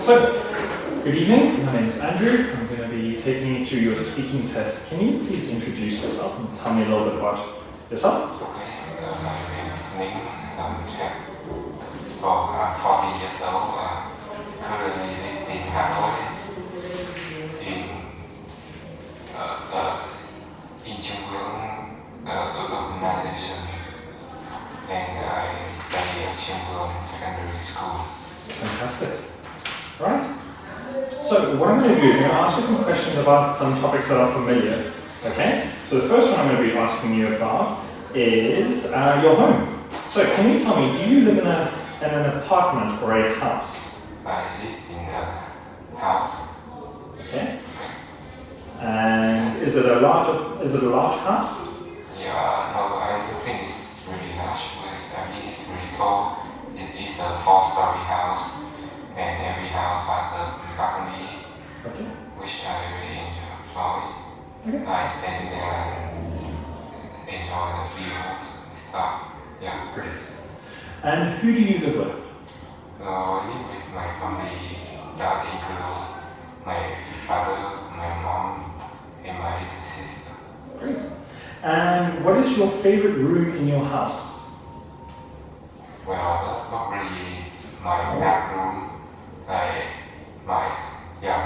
So, good evening. My name is Andrew. I'm going to be taking you through your speaking test. Can you please introduce yourself and tell me a little bit about yourself? Okay, my name is Minh. I'm Czech. I'm 40 years old. Currently live in Hanoi, in Chungcheong organization, and I study at Chungcheong Secondary School. Fantastic. Right. So what I'm going to do is I'm going to ask you some questions about some topics that are familiar. Okay? So the first one I'm going to be asking you about is your home. So can you tell me, do you live in an apartment or a house? I live in a house. Okay. And is it a large house? Yeah, no, I don't think it's really large. I mean, it's really tall. It is a 4-story house, and every house has a balcony, Okay. which I really enjoy flowing. Okay. I stand there and enjoy the views and stuff. Yeah. Great. And who do you live with? I live with my family. That includes my father, my mom, and my little sister. Great. And what is your favorite room in your house? Well, not really my bedroom.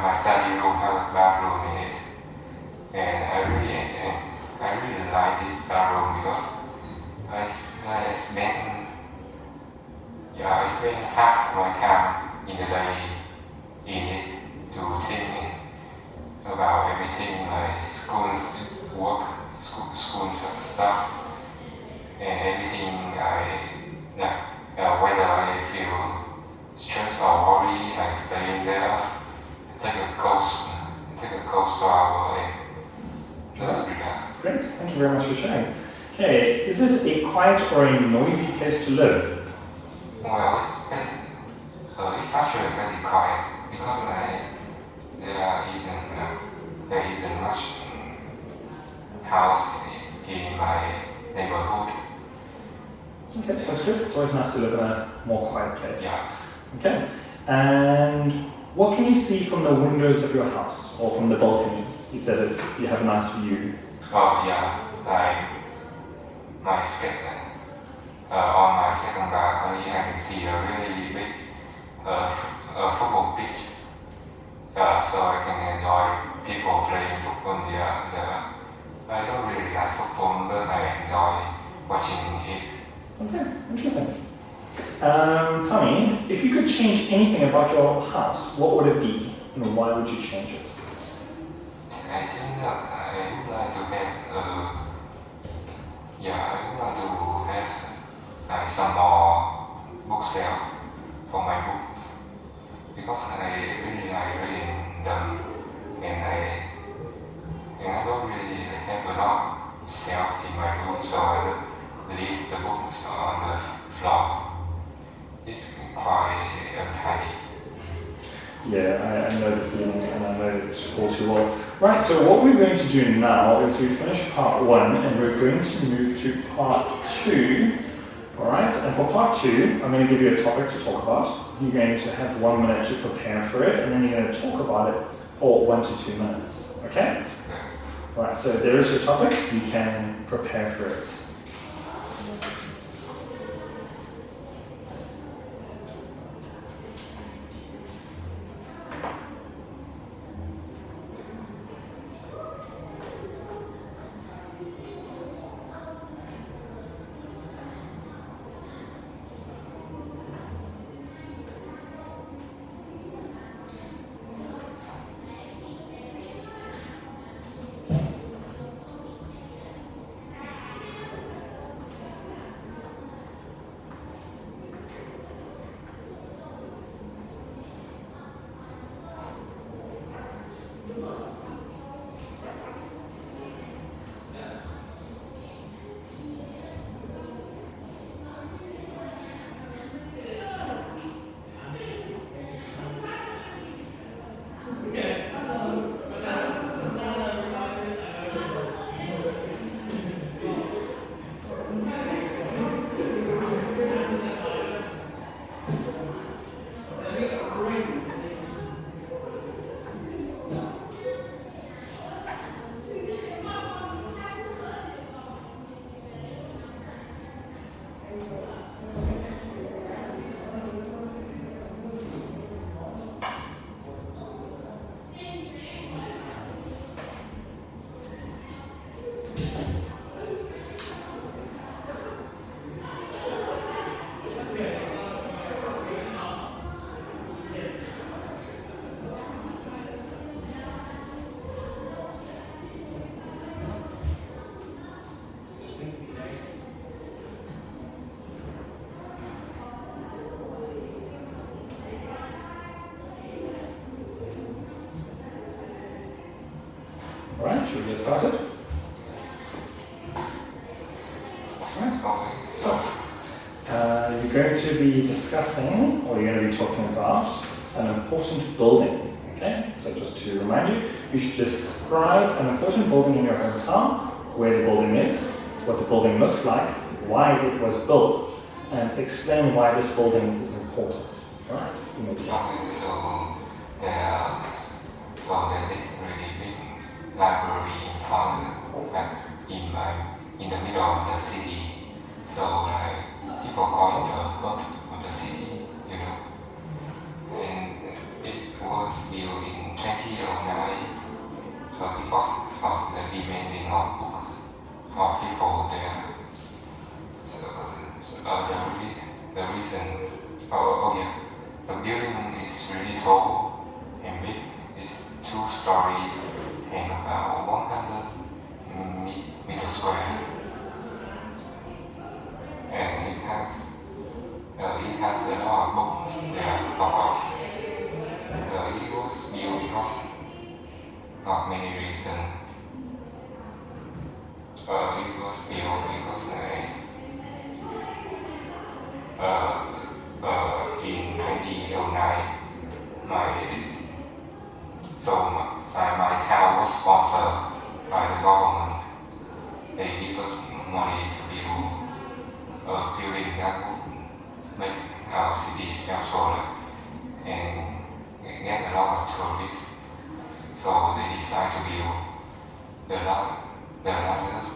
My study room has a bathroom in it, and I really like this bathroom because I spend half my time in the day in it to think about everything like school's work, school stuff, and everything whether I feel stressed or worried, I stay in there, take a cold shower, and just relax. Great. Thank you very much for sharing. Okay. Is it a quiet or a noisy place to live? Well, it's actually very quiet because there isn't much house in my neighborhood. Okay, that's good. It's always nice to live in a more quiet place. Yes. Okay. And what can you see from the windows of your house or from the balconies? You said you have a nice view. Oh yeah, on my second balcony, I can see a really big football pitch. So I can enjoy people playing football there. I don't really like football, but I enjoy watching it. Okay, interesting. Tell me, if you could change anything about your house, what would it be and why would you change it? I think that I would like to have some more bookshelf for my books because I really like reading them, and I don't really have a lot of shelf in my room, so I leave the books on the floor. It's quite untidy. Yeah, I know the feeling and I know it all too well. Right, so what we're going to do now is we finish part 1 and we're going to move to part 2. Alright, and for part 2, I'm going to give you a topic to talk about. You're going to have 1 minute to prepare for it, and then you're going to talk about it for 1 to 2 minutes. Okay? Alright, so there is your topic. You can prepare for it. started. Right. Okay. So, you're going to be discussing, or you're going to be talking about, an important building. Okay? So just to remind you, you should describe an important building in your hometown, where the building is, what the building looks like, why it was built, and explain why this building is important. Right? Okay, there is really big library in front, like in the middle of the city. So like people call it the heart of the city, you know. And it was built in 2009 because of the demanding of books for people there. So the reasons. The building is really tall and big. It's 2-story and about 100 meters square. And it has a lot of books there, of course. It was built because of many reasons. It was built because in 2009, my town was sponsored by the government. They give us money to build a building that would make our city special and get a lot of tourists. So they decided to build the largest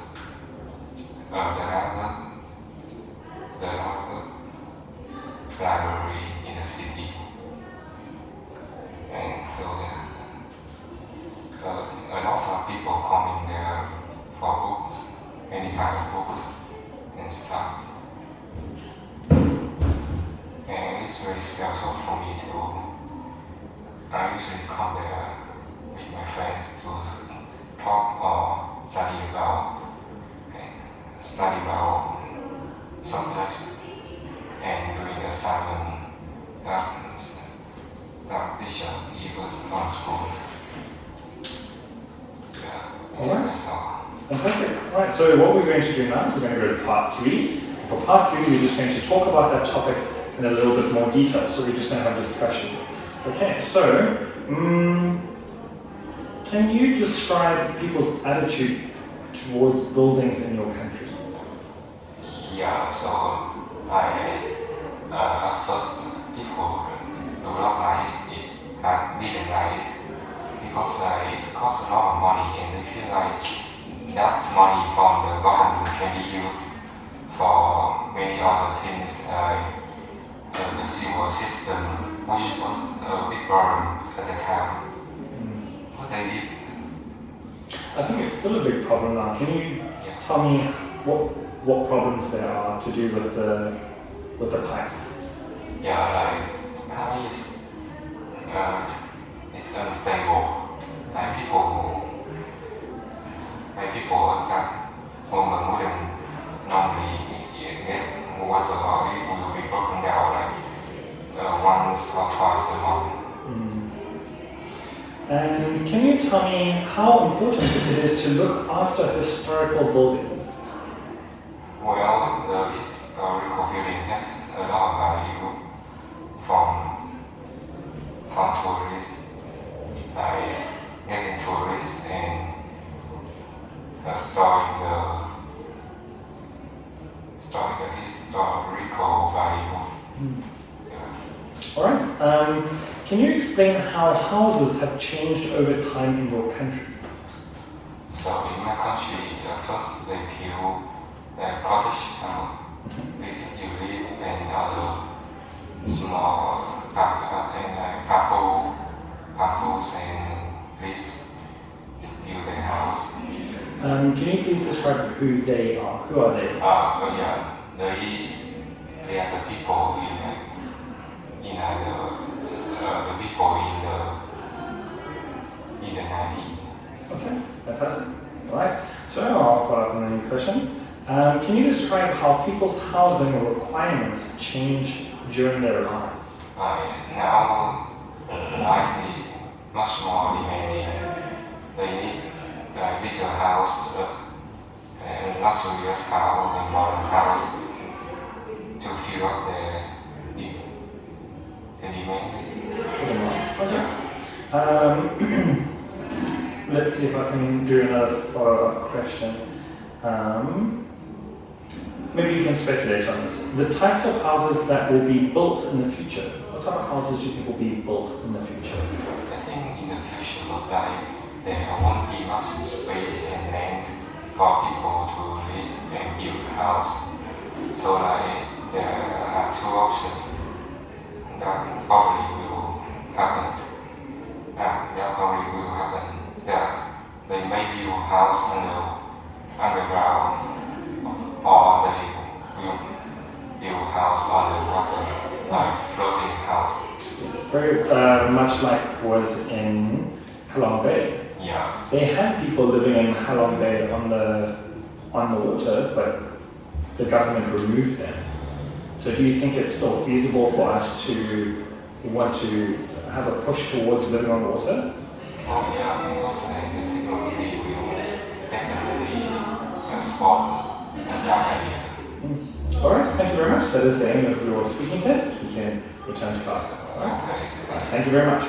library in the city. And so a lot of people come in there for books, any kind of books and stuff. And it's very special for me too. I usually come there with my friends to talk or study about subjects and doing assignment lessons that teacher gave us from school. All right. That's all. Fantastic. Right, so what we're going to do now is we're going to go to part 3. For part 3, we're just going to talk about that topic in a little bit more detail. So we're just going to have a discussion. Okay, so can you describe people's attitude towards buildings in your country? Yeah, so at first people do not like it, didn't like it because it costs a lot of money and they feel like that money from the government can be used for many other things like the sewer system, which was a big problem at the time. What they did. I think it's still a big problem now. Can you tell me what problems there are to do with the pipes? Yeah, like it's unstable. Like people that women wouldn't normally get water or it will be broken down like once or twice a month. And can you tell me how important it is to look after historical buildings? Well, the historical building has a lot of value from tourists, like getting tourists and storing the historical value. All right. Can you explain how houses have changed over time in your country? So in my country, first they build cottage house, which you live in other small pampers and lives to build their house. Can you please describe who they are? Who are they? They are the people the people in the 90s. Okay, fantastic. All right. So I'll follow up on a new question. Can you describe how people's housing requirements change during their lives? Now, life is much more demanding. They need bigger house, luxurious house, and modern house to fill up the demand. Okay. Let's see if I can do another follow-up question. Maybe you can speculate on this. The types of houses that will be built in the future. What type of houses do you think will be built in the future? I think in the future, like, there won't be much space and land for people to live and build a house. So like there are two options that probably will happen. That probably will happen. That they may build a house underground, or they will build a house on the water, like floating house. Very much like was in Halong Bay. Yeah. They had people living in Halong Bay on the water, but the government removed them. So do you think it's still feasible for us to want to have a push towards living on water? Oh yeah, because the technology will definitely support that idea. All right, thank you very much. That is the end of your speaking test. We can return to class. All right. Okay. Thank you very much.